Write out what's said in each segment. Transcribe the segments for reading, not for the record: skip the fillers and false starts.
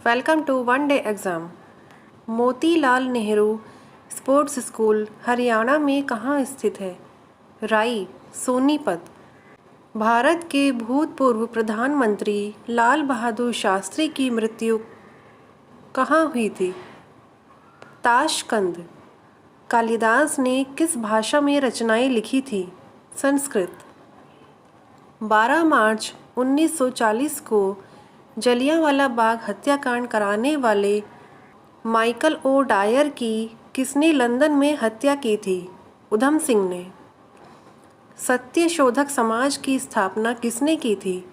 Welcome to one day exam. Motilal Nehru sports school Haryana में कहाँ स्थित है? राई, सोनीपत। भारत के भूतपूर्व प्रधानमंत्री लाल बहादुर शास्त्री की मृत्यु कहाँ हुई थी? ताशकंद। कालिदास ने किस भाषा में रचनाएं लिखी थी? संस्कृत। 12 मार्च 1940 को जलियांवाला बाग हत्याकांड कराने वाले माइकल ओ डायर की किसने लंदन में हत्या की थी? उधम सिंह ने। सत्यशोधक समाज की स्थापना किसने की थी?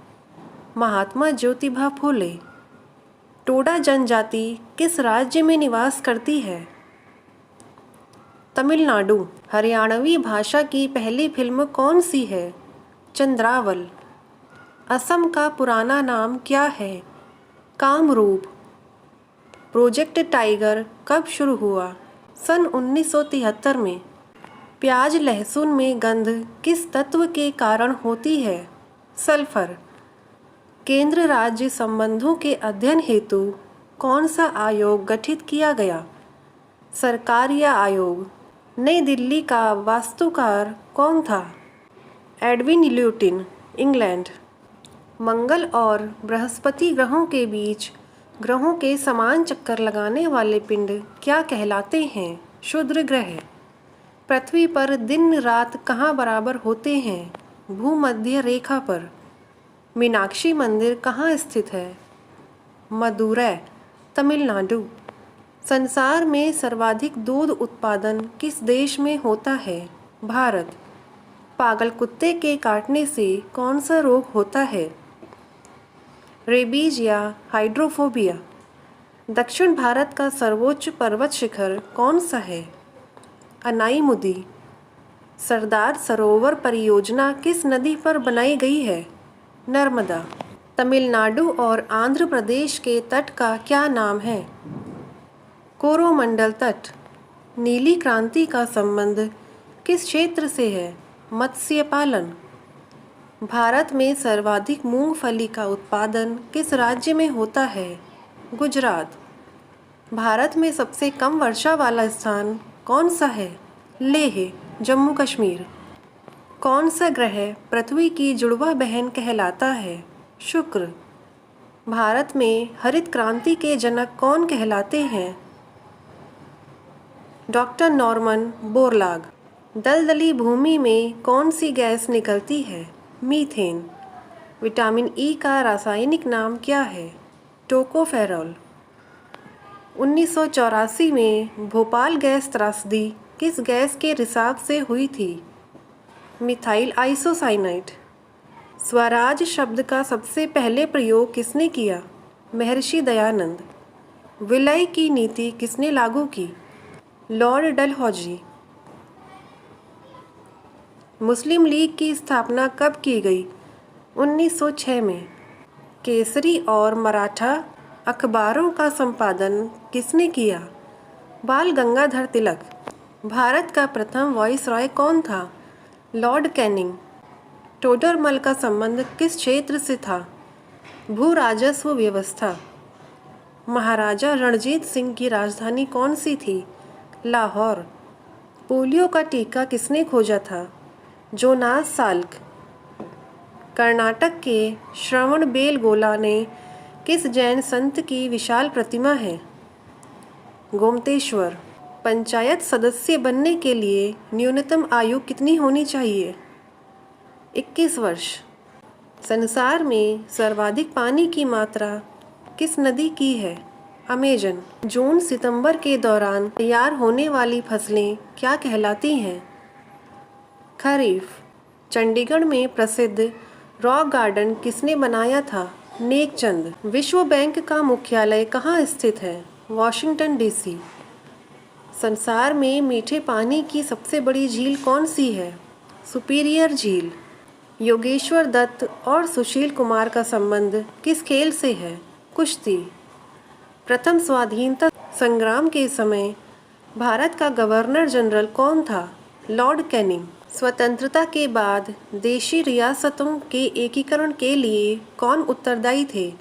महात्मा ज्योतिबा फूले। टोडा जनजाति किस राज्य में निवास करती है? तमिलनाडु। हरियाणवी भाषा की पहली फिल्म कौन सी है? चंद्रावल। असम का पुराना नाम क्या है? कामरूप। प्रोजेक्ट टाइगर कब शुरू हुआ? सन 1973 में। प्याज लहसुन में गंध किस तत्व के कारण होती है? सल्फर। केंद्र राज्य संबंधों के अध्ययन हेतु कौन सा आयोग गठित किया गया? सरकारिया आयोग। नई दिल्ली का वास्तुकार कौन था? Edwin lutein, England. मंगल और बृहस्पति ग्रहों के बीच ग्रहों के समान चक्कर लगाने वाले पिंड क्या कहलाते हैं? क्षुद्र ग्रह। पृथ्वी पर दिन रात कहाँ बराबर होते हैं? भूमध्य रेखा पर। मीनाक्षी मंदिर कहाँ स्थित है? मदुरै, तमिलनाडु। संसार में सर्वाधिक दूध उत्पादन किस देश में होता है? भारत। पागल कुत्ते के काटने से कौन सा रोग होता है? रेबीज या हाइड्रोफोबिया। दक्षिण भारत का सर्वोच्च पर्वत शिखर कौन सा है? अनाईमुदी। सरदार सरोवर परियोजना किस नदी पर बनाई गई है? नर्मदा। तमिलनाडु और आंध्र प्रदेश के तट का क्या नाम है? कोरोमंडल तट। नीली क्रांति का संबंध किस क्षेत्र से है? मत्स्य पालन। भारत में सर्वाधिक मूंगफली का उत्पादन किस राज्य में होता है? गुजरात। भारत में सबसे कम वर्षा वाला स्थान कौन सा है? लेह, जम्मू कश्मीर। कौन सा ग्रह पृथ्वी की जुड़वा बहन कहलाता है? शुक्र। भारत में हरित क्रांति के जनक कौन कहलाते हैं? Doctor Norman Borlaug. दलदली भूमि में कौन सी गैस निकलती है? मीथेन। विटामिन ई का रासायनिक नाम क्या है? टोकोफेरॉल। 1984 में भोपाल गैस त्रासदी किस गैस के रिसाव से हुई थी? Methyl isocyanide. स्वराज शब्द का सबसे पहले प्रयोग किसने किया? महर्षि दयानंद। विलय की नीति किसने लागू की? लॉर्ड डलहौजी। मुस्लिम लीग की स्थापना कब की गई? 1906 में। केसरी और मराठा अखबारों का संपादन किसने किया? बाल गंगाधर तिलक। भारत का प्रथम वाइसरॉय कौन था? Lord Canning. टोडरमल का संबंध किस क्षेत्र से था? भू राजस्व व्यवस्था। महाराजा रणजीत सिंह की राजधानी कौन सी थी? लाहौर। पोलियो का टीका किसने खोजा था? Jonas Salk. कर्नाटक के श्रवणबेलगोला ने किस जैन संत की विशाल प्रतिमा है? गोमतेश्वर। पंचायत सदस्य बनने के लिए न्यूनतम आयु कितनी होनी चाहिए? 21 वर्ष। संसार में सर्वाधिक पानी की मात्रा किस नदी की है? अमेजन। जून सितंबर के दौरान तैयार होने वाली फसलें क्या कहलाती हैं? खरीफ। चंडीगढ़ में प्रसिद्ध रॉक गार्डन किसने बनाया था? नेकचंद। विश्व बैंक का मुख्यालय कहाँ स्थित है? Washington DC. संसार में मीठे पानी की सबसे बड़ी झील कौन सी है? सुपीरियर झील। योगेश्वर दत्त और सुशील कुमार का संबंध किस खेल से है? कुश्ती। प्रथम स्वाधीनता संग्राम के समय भारत का गवर्नर जनरल कौन था? Lord Canning. स्वतंत्रता के बाद देशी रियासतों के एकीकरण के लिए कौन उत्तरदायी थे?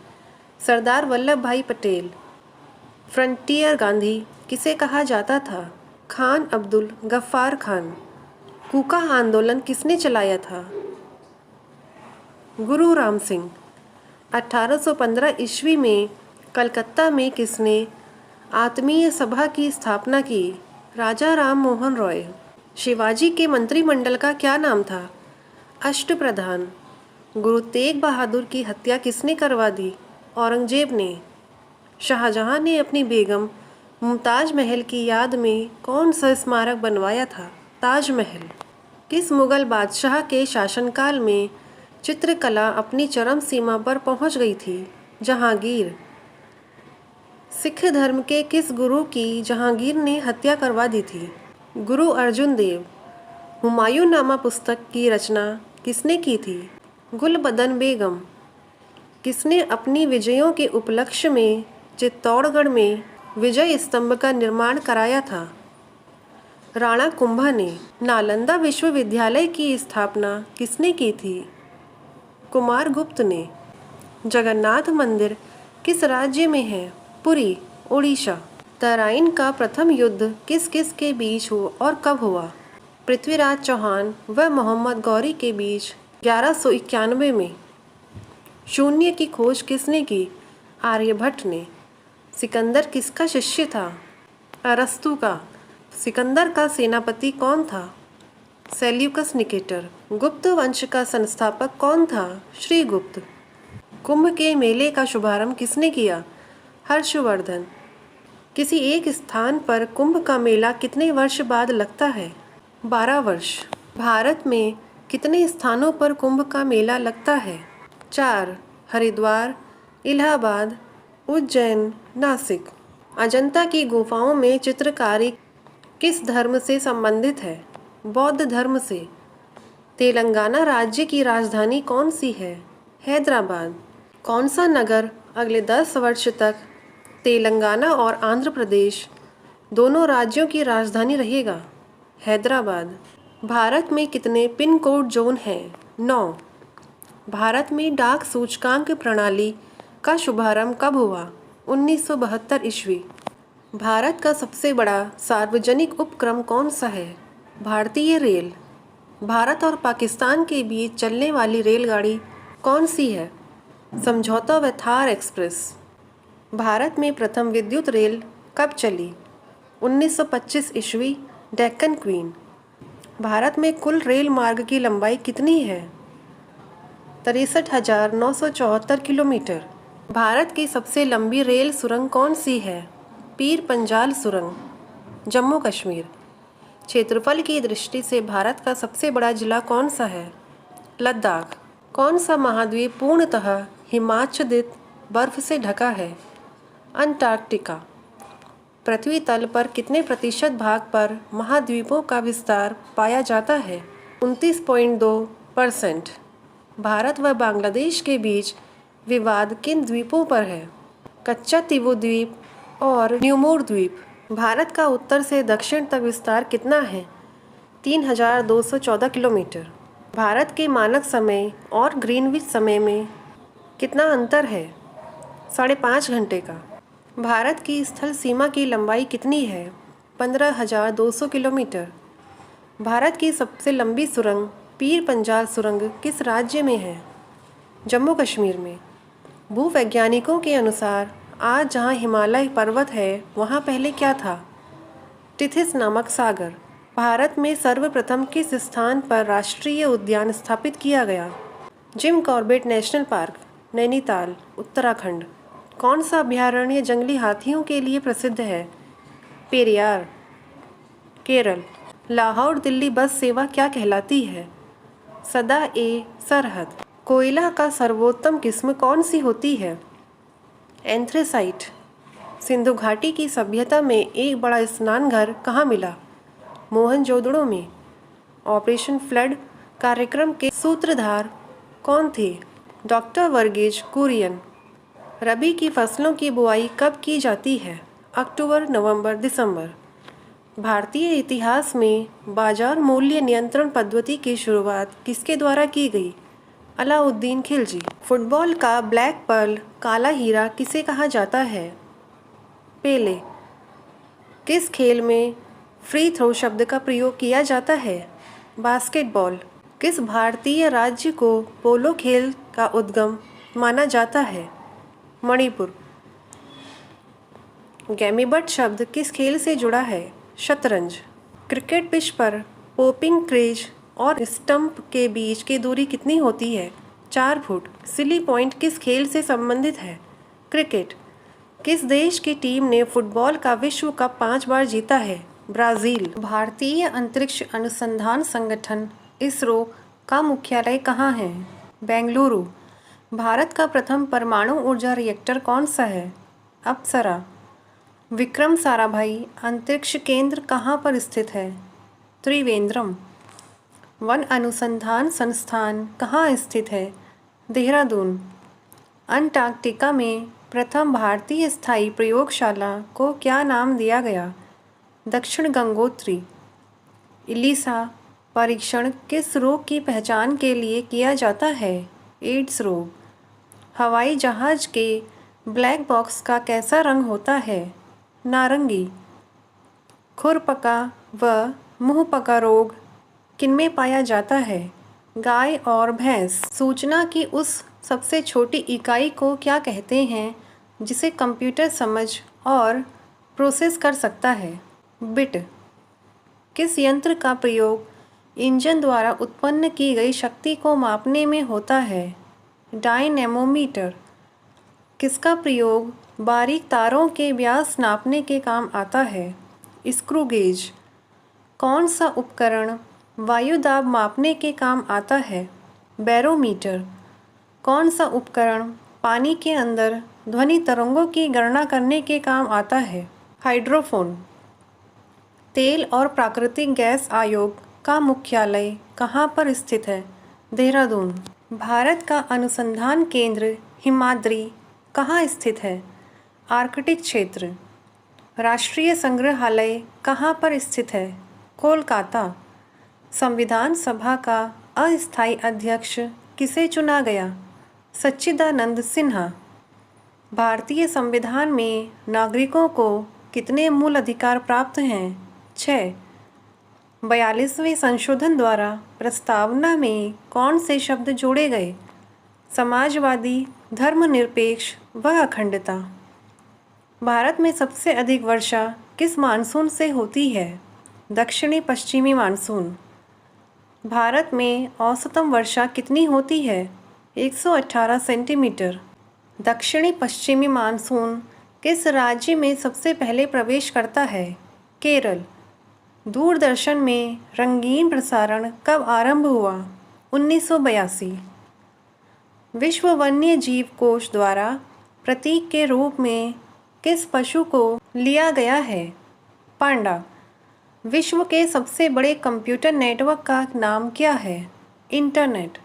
सरदार वल्लभ भाई पटेल। फ्रंटियर गांधी किसे कहा जाता था? खान अब्दुल गफ्फार खान। कूका आंदोलन किसने चलाया था? गुरु राम सिंह। 1815 ईस्वी में कलकत्ता में किसने आत्मीय सभा की स्थापना की? राजा राम मोहन रॉय। शिवाजी के मंत्रिमंडल का क्या नाम था? अष्टप्रधान। गुरु तेग बहादुर की हत्या किसने करवा दी? औरंगजेब ने। शाहजहां ने अपनी बेगम मुमताज महल की याद में कौन सा स्मारक बनवाया था? ताजमहल। किस मुगल बादशाह के शासनकाल में चित्रकला अपनी चरम सीमा पर पहुंच गई थी? जहांगीर। सिख धर्म के किस गुरु की जहांगीर ने हत्या करवा दी थी? गुरु अर्जुन देव। हुमायूंनामा पुस्तक की रचना किसने की थी? गुलबदन बेगम। किसने अपनी विजयों के उपलक्ष्य में चित्तौड़गढ़ में विजय स्तंभ का निर्माण कराया था? राणा कुंभा ने। नालंदा विश्वविद्यालय की स्थापना किसने की थी? कुमारगुप्त ने। जगन्नाथ मंदिर किस राज्य में है? पुरी, ओडिशा। तराइन का प्रथम युद्ध किस किस के बीच हुआ और कब हुआ? पृथ्वीराज चौहान व मोहम्मद गौरी के बीच 1191 में। शून्य की खोज किसने की? आर्यभट्ट ने। सिकंदर किसका शिष्य था? अरस्तु का। सिकंदर का सेनापति कौन था? Seleucus Nicator. गुप्त वंश का संस्थापक कौन था? श्रीगुप्त। कुंभ के मेले का शुभारंभ किसने किया? हर्षवर्धन। किसी एक स्थान पर कुंभ का मेला कितने वर्ष बाद लगता है? 12 वर्ष। भारत में कितने स्थानों पर कुंभ का मेला लगता है? 4। हरिद्वार, इलाहाबाद, उज्जैन, नासिक। अजंता की गुफाओं में चित्रकारी किस धर्म से संबंधित है? बौद्ध धर्म से। तेलंगाना राज्य की राजधानी कौन सी है? हैदराबाद। कौन सा नगर अगले 10 वर्ष तक तेलंगाना और आंध्र प्रदेश दोनों राज्यों की राजधानी रहेगा? हैदराबाद। भारत में कितने पिन कोड जोन हैं? 9। भारत में डाक सूचकांक प्रणाली का शुभारंभ कब हुआ? 1972 ईस्वी। भारत का सबसे बड़ा सार्वजनिक उपक्रम कौन सा है? भारतीय रेल। भारत और पाकिस्तान के बीच चलने वाली रेलगाड़ी कौन सी है? समझौता व थार एक्सप्रेस। भारत में प्रथम विद्युत रेल कब चली? 1925 ईस्वी। डेक्कन क्वीन। भारत में कुल रेल मार्ग की लंबाई कितनी है? 63,974 किलोमीटर। भारत की सबसे लंबी रेल सुरंग कौन सी है? पीर पंजाल सुरंग, जम्मू कश्मीर। क्षेत्रफल की दृष्टि से भारत का सबसे बड़ा जिला कौन सा है? लद्दाख। कौन सा महाद्वीप पूर्णतः हिमाच्छादित बर्फ से ढका है? अंटार्कटिका। पृथ्वी तल पर कितने प्रतिशत भाग पर महाद्वीपों का विस्तार पाया जाता है? 29.2%। भारत व बांग्लादेश के बीच विवाद किन द्वीपों पर है? कच्चा तिबू द्वीप और न्यूमोर द्वीप। भारत का उत्तर से दक्षिण तक विस्तार कितना है? 3,214 किलोमीटर। भारत के मानक समय और ग्रीनविच समय में कितना अंतर है? 5.5 घंटे का। भारत की स्थल सीमा की लंबाई कितनी है? 15,200 किलोमीटर। भारत की सबसे लंबी सुरंग पीर पंजाल सुरंग किस राज्य में है? जम्मू कश्मीर में। भूवैज्ञानिकों के अनुसार आज जहाँ हिमालय पर्वत है वहाँ पहले क्या था? टिथिस नामक सागर। भारत में सर्वप्रथम किस स्थान पर राष्ट्रीय उद्यान स्थापित किया गया? Jim Corbett national park, Nainital, Uttarakhand. कौन सा अभयारण्य जंगली हाथियों के लिए प्रसिद्ध है? पेरियार, केरल। लाहौर दिल्ली बस सेवा क्या कहलाती है? सदा ए सरहद। कोयला का सर्वोत्तम किस्म कौन सी होती है? एंथ्रेसाइट। सिंधु घाटी की सभ्यता में एक बड़ा स्नान घर कहाँ मिला? मोहनजोदड़ो में। ऑपरेशन फ्लड कार्यक्रम के सूत्रधार कौन थे? डॉक्टर वर्गीज कुरियन। रबी की फसलों की बुआई कब की जाती है? अक्टूबर, नवंबर, दिसंबर। भारतीय इतिहास में बाजार मूल्य नियंत्रण पद्धति की शुरुआत किसके द्वारा की गई? अलाउद्दीन खिलजी। फुटबॉल का ब्लैक पर्ल काला हीरा किसे कहा जाता है? पेले। किस खेल में फ्री थ्रो शब्द का प्रयोग किया जाता है? बास्केटबॉल। किस भारतीय राज्य को पोलो खेल का उद्गम माना जाता है? मणिपुर। गैमीबट शब्द किस खेल से जुड़ा है? शतरंज। क्रिकेट पिच पर पोपिंग क्रेज और स्टंप के बीच की दूरी कितनी होती है? 4 फुट। सिली पॉइंट किस खेल से संबंधित है? क्रिकेट। किस देश की टीम ने फुटबॉल का विश्व कप 5 बार जीता है? ब्राज़ील। भारतीय अंतरिक्ष अनुसंधान संगठन इसरो का मुख्यालय कहाँ है? बेंगलुरु। भारत का प्रथम परमाणु ऊर्जा रिएक्टर कौन सा है? अप्सरा। विक्रम साराभाई अंतरिक्ष केंद्र कहाँ पर स्थित है? त्रिवेंद्रम। वन अनुसंधान संस्थान कहाँ स्थित है? देहरादून। अंटार्कटिका में प्रथम भारतीय स्थायी प्रयोगशाला को क्या नाम दिया गया? दक्षिण गंगोत्री। इलिसा परीक्षण किस रोग की पहचान के लिए किया जाता है? एड्स रोग। हवाई जहाज के ब्लैक बॉक्स का कैसा रंग होता है? नारंगी। खुरपका व मुंहपका रोग किनमें पाया जाता है? गाय और भैंस। सूचना की उस सबसे छोटी इकाई को क्या कहते हैं जिसे कंप्यूटर समझ और प्रोसेस कर सकता है? बिट। किस यंत्र का प्रयोग इंजन द्वारा उत्पन्न की गई शक्ति को मापने में होता है? डायनेमोमीटर। किसका प्रयोग बारीक तारों के व्यास नापने के काम आता है? Screw gauge. कौन सा उपकरण वायु दाब मापने के काम आता है? बैरोमीटर। कौन सा उपकरण पानी के अंदर ध्वनि तरंगों की गणना करने के काम आता है? हाइड्रोफोन। तेल और प्राकृतिक गैस आयोग का मुख्यालय कहाँ पर स्थित है? देहरादून। भारत का अनुसंधान केंद्र हिमाद्री कहाँ स्थित है? आर्कटिक क्षेत्र। राष्ट्रीय संग्रहालय कहाँ पर स्थित है? कोलकाता। संविधान सभा का अस्थायी अध्यक्ष किसे चुना गया? सच्चिदानंद सिन्हा। भारतीय संविधान में नागरिकों को कितने मूल अधिकार प्राप्त हैं? 6। 42वें संशोधन द्वारा प्रस्तावना में कौन से शब्द जोड़े गए? समाजवादी, धर्मनिरपेक्ष व अखंडता। भारत में सबसे अधिक वर्षा किस मानसून से होती है? दक्षिणी पश्चिमी मानसून। भारत में औसतन वर्षा कितनी होती है? 118 सेंटीमीटर। दक्षिणी पश्चिमी मानसून किस राज्य में सबसे पहले प्रवेश करता है? केरल। दूरदर्शन में रंगीन प्रसारण कब आरंभ हुआ? 1982। विश्व वन्य जीव कोष द्वारा प्रतीक के रूप में किस पशु को लिया गया है? पांडा। विश्व के सबसे बड़े कंप्यूटर नेटवर्क का नाम क्या है? इंटरनेट।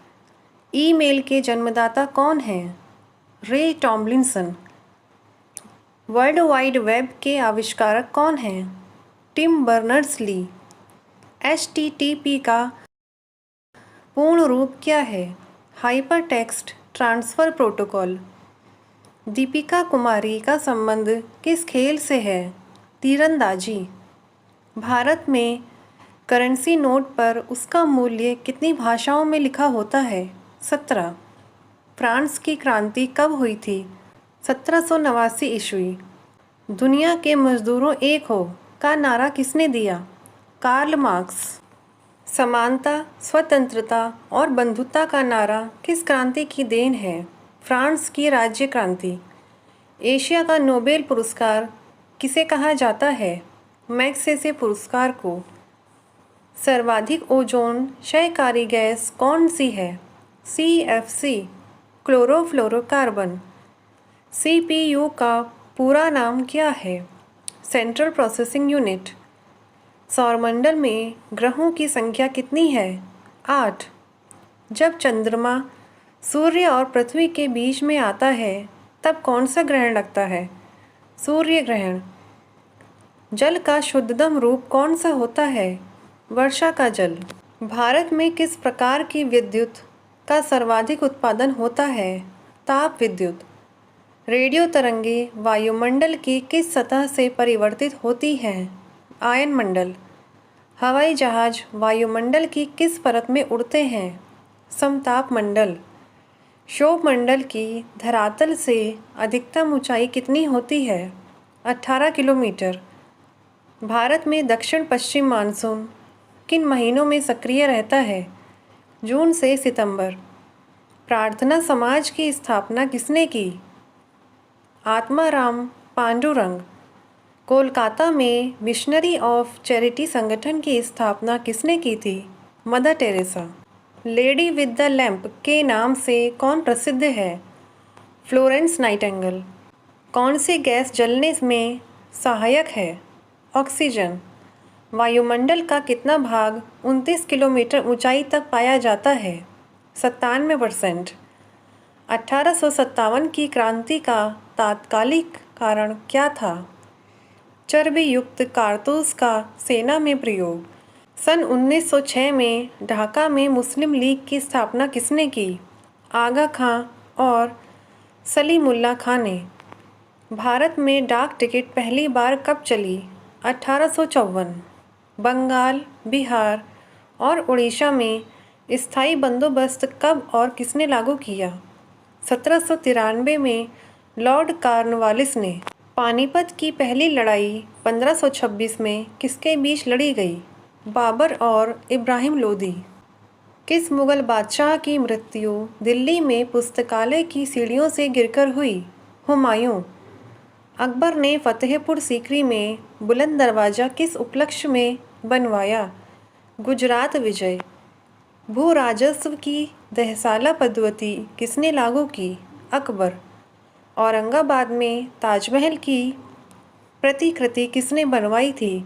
ईमेल के जन्मदाता कौन है? रे टॉमलिंसन। वर्ल्ड वाइड वेब के आविष्कारक कौन हैं? Tim Berners-Lee. HTTP का पूर्ण रूप क्या है? Hyper text transfer protocol. Deepika Kumari का संबंध किस खेल से है? तीरंदाजी। भारत में करेंसी नोट पर उसका मूल्य कितनी भाषाओं में लिखा होता है? 17। फ्रांस की क्रांति कब हुई थी? 1789 ईस्वी। दुनिया के मजदूरों एक हो का नारा किसने दिया? Karl Marx. समानता, स्वतंत्रता और बंधुता का नारा किस क्रांति की देन है? फ्रांस की राज्य क्रांति। एशिया का नोबेल पुरस्कार किसे कहा जाता है? मैग्सेसे पुरस्कार को। सर्वाधिक ओजोन क्षयकारी गैस कौन सी है? CFC, chlorofluorocarbon. CPU का पूरा नाम क्या है? Central processing unit. सौरमंडल में ग्रहों की संख्या कितनी है? 8। जब चंद्रमा सूर्य और पृथ्वी के बीच में आता है तब कौन सा ग्रहण लगता है? सूर्य ग्रहण। जल का शुद्धतम रूप कौन सा होता है? वर्षा का जल। भारत में किस प्रकार की विद्युत का सर्वाधिक उत्पादन होता है? ताप विद्युत। रेडियो तरंगें वायुमंडल की किस सतह से परिवर्तित होती हैं? आयनमंडल। हवाई जहाज वायुमंडल की किस परत में उड़ते हैं? समताप मंडल। क्षोभमंडल की धरातल से अधिकतम ऊंचाई कितनी होती है? 18 किलोमीटर। भारत में दक्षिण पश्चिम मानसून किन महीनों में सक्रिय रहता है? जून से सितंबर। प्रार्थना समाज की स्थापना किसने की? आत्माराम पांडुरंग। कोलकाता में मिशनरी ऑफ चैरिटी संगठन की स्थापना किसने की थी? Mother Teresa. Lady with the lamp के नाम से कौन प्रसिद्ध है? Florence Nightingale. कौन सी गैस जलने में सहायक है? ऑक्सीजन। वायुमंडल का कितना भाग 29 किलोमीटर ऊंचाई तक पाया जाता है? 97%। 1857 की क्रांति का तात्कालिक कारण क्या था? चर्बी युक्त कारतूस का सेना में प्रयोग। सन 1906 में ढाका में मुस्लिम लीग की स्थापना किसने की? आगा खां और सलीमुल्लाह खां ने। भारत में डाक टिकट पहली बार कब चली? 1854। बंगाल, बिहार और उड़ीसा में स्थायी बंदोबस्त कब और किसने लागू किया? 1793 में लॉर्ड कॉर्नवालिस ने। पानीपत की पहली लड़ाई 1526 में किसके बीच लड़ी गई? बाबर और इब्राहिम लोदी। किस मुगल बादशाह की मृत्यु दिल्ली में पुस्तकालय की सीढ़ियों से गिरकर हुई? हुमायूं। अकबर ने फतेहपुर सीकरी में बुलंद दरवाज़ा किस उपलक्ष्य में बनवाया? गुजरात विजय। भू राजस्व की दहसाला पद्धति किसने लागू की? अकबर। औरंगाबाद में ताजमहल की प्रतिकृति किसने बनवाई थी?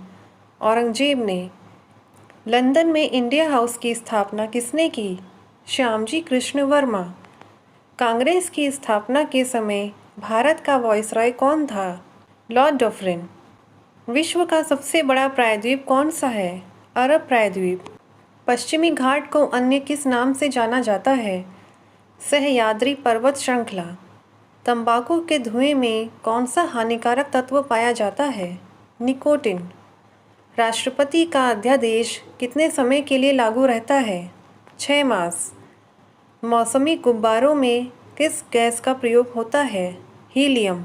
औरंगजेब ने। लंदन में इंडिया हाउस की स्थापना किसने की? श्यामजी कृष्ण वर्मा। कांग्रेस की स्थापना के समय भारत का वायसरॉय कौन था? Lord Dufferin. विश्व का सबसे बड़ा प्रायद्वीप कौन सा है? अरब प्रायद्वीप। पश्चिमी घाट को अन्य किस नाम से जाना जाता है? सह्याद्री पर्वत श्रृंखला। तंबाकू के धुएं में कौन सा हानिकारक तत्व पाया जाता है? निकोटिन। राष्ट्रपति का अध्यादेश कितने समय के लिए लागू रहता है? 6 मास। मौसमी गुब्बारों में किस गैस का प्रयोग होता है? हीलियम।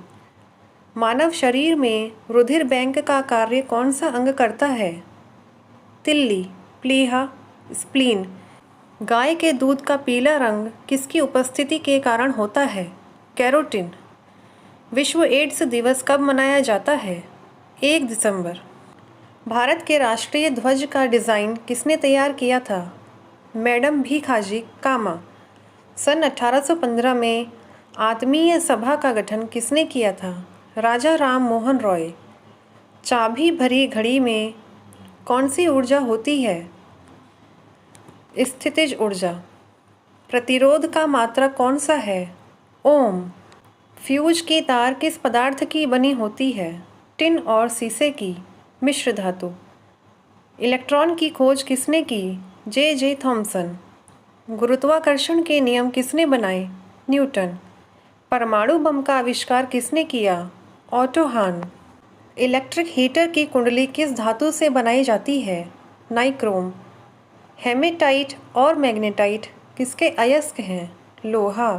मानव शरीर में रुधिर बैंक का कार्य कौन सा अंग करता है? तिल्ली, प्लीहा, स्प्लीन। गाय के दूध का पीला रंग किसकी उपस्थिति के कारण होता है? कैरोटीन। विश्व एड्स दिवस कब मनाया जाता है? 1 दिसंबर। भारत के राष्ट्रीय ध्वज का डिज़ाइन किसने तैयार किया था? मैडम भीखाजी कामा। सन 1815 में आत्मीय सभा का गठन किसने किया था? राजा राम मोहन रॉय। चाबी भरी घड़ी में कौन सी ऊर्जा होती है? स्थितिज ऊर्जा। प्रतिरोध का मात्रक कौन सा है? ओम। फ्यूज की तार किस पदार्थ की बनी होती है? टिन और शीशे की मिश्र धातु। इलेक्ट्रॉन की खोज किसने की? J Thomson. गुरुत्वाकर्षण के नियम किसने बनाए? न्यूटन। परमाणु बम का आविष्कार किसने किया? ऑटो हान। इलेक्ट्रिक हीटर की कुंडली किस धातु से बनाई जाती है? नाइक्रोम। हेमेटाइट और मैग्नेटाइट किसके अयस्क हैं? लोहा।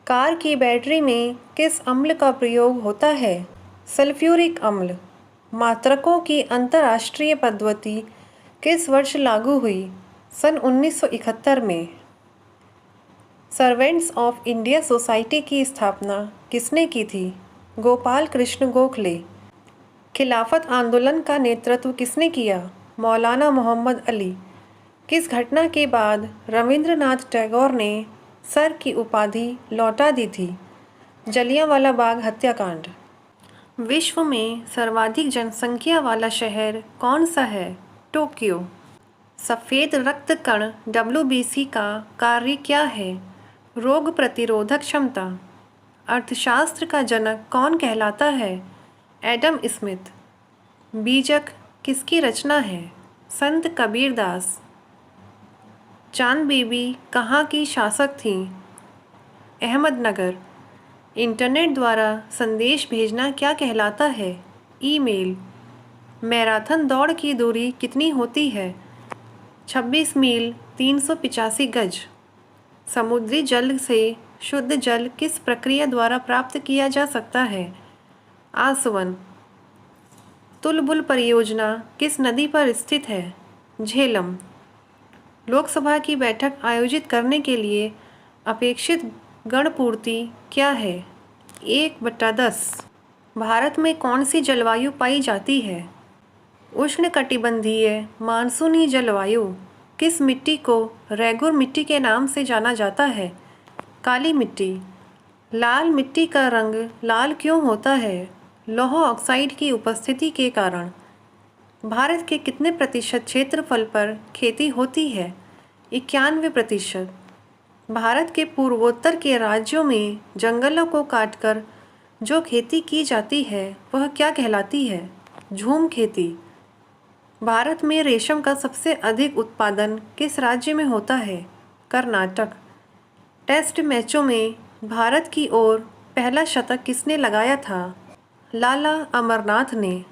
कार की बैटरी में किस अम्ल का प्रयोग होता है? सल्फ्यूरिक अम्ल। मात्रकों की अंतर्राष्ट्रीय पद्धति किस वर्ष लागू हुई? सन 1971 में। सर्वेंट्स ऑफ इंडिया सोसाइटी की स्थापना किसने की थी? गोपाल कृष्ण गोखले। खिलाफत आंदोलन का नेतृत्व किसने किया? मौलाना मोहम्मद अली। किस घटना के बाद रविंद्रनाथ टैगोर ने सर की उपाधि लौटा दी थी? जलियांवाला बाग हत्याकांड। विश्व में सर्वाधिक जनसंख्या वाला शहर कौन सा है? टोक्यो। सफ़ेद रक्त कण WBC का कार्य क्या है? रोग प्रतिरोधक क्षमता। अर्थशास्त्र का जनक कौन कहलाता है? Adam Smith. बीजक किसकी रचना है? संत कबीरदास। चांद बीबी कहाँ की शासक थीं? अहमदनगर। इंटरनेट द्वारा संदेश भेजना क्या कहलाता है? ईमेल। मैराथन दौड़ की दूरी कितनी होती है? 26 मील 385 गज। समुद्री जल से शुद्ध जल किस प्रक्रिया द्वारा प्राप्त किया जा सकता है? आसवन। तुलबुल परियोजना किस नदी पर स्थित है? झेलम। लोकसभा की बैठक आयोजित करने के लिए अपेक्षित गणपूर्ति क्या है? 1/10। भारत में कौन सी जलवायु पाई जाती है? उष्णकटिबंधीय मानसूनी जलवायु। किस मिट्टी को रेगुर मिट्टी के नाम से जाना जाता है? काली मिट्टी। लाल मिट्टी का रंग लाल क्यों होता है? लौह ऑक्साइड की उपस्थिति के कारण। भारत के कितने प्रतिशत क्षेत्रफल पर खेती होती है? 91%। भारत के पूर्वोत्तर के राज्यों में जंगलों को काटकर जो खेती की जाती है वह क्या कहलाती है? झूम खेती। भारत में रेशम का सबसे अधिक उत्पादन किस राज्य में होता है? कर्नाटक। टेस्ट मैचों में भारत की ओर पहला शतक किसने लगाया था? लाला अमरनाथ ने।